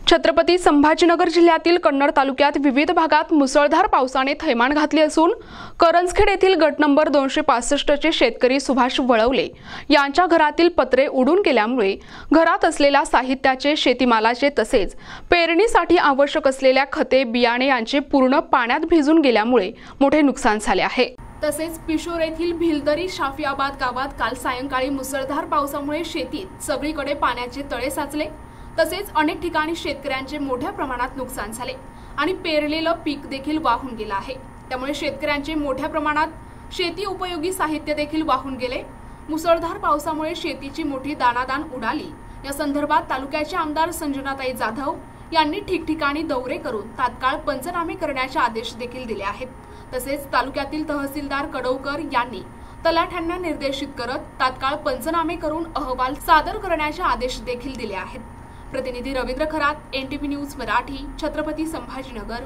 छत्रपती संभाजीनगर जिल्ह्यातील कन्नड तालुक्यात विविध भागात मुसळधार पावसाने थैमान घातले असून करंजखेड येथील गट नंबर 265 चे शेतकरी सुभाष वळवले यांच्या घरातील पत्रे उडून गेल्यामुळे घरात असलेल्या साहित्याचे, शेतीमालाचे तसेच पेरणीसाठी आवश्यक असलेल्या खते, बियाणे यांचे पूर्ण पाण्यात भिजून गेल्यामुळे मोठे नुकसान झाले आहे। तसेच पिशोर येथील भिलदरी शाफियाबाद गावात काल सायंकाळी मुसळधार पावसामुळे शेतीत सगळीकडे पाण्याचे तळे साचले। तसेच अनेक ठिकाणी शेतकऱ्यांचे मोठ्या प्रमाणात नुकसान झाले आणि पेरलेलं पीक देखील वाहून गेलं आहे। त्यामुळे शेतकऱ्यांचे मोठ्या प्रमाणात शेती उपयोगी साहित्य देखील वाहून गेले। मुसळधार पावसामुळे शेतीची मोठी दाणादाण उडाली। या संदर्भात तालुक्याचे आमदार संजनाताई जाधव यांनी ठिकठिकाणी दौरे करून तात्काळ पंचनामे करण्याचे आदेश देखील दिले आहेत। तसेच तालुक्यातील तहसीलदार कडवकर यांनी तलाठ्यांना निर्देशित करत तात्काळ पंचनामे करून अहवाल सादर करण्याचे आदेश देखील दिले आहेत। प्रतिनिधी रवींद्र खरात, NTV न्यूज मराठी, छत्रपती संभाजीनगर।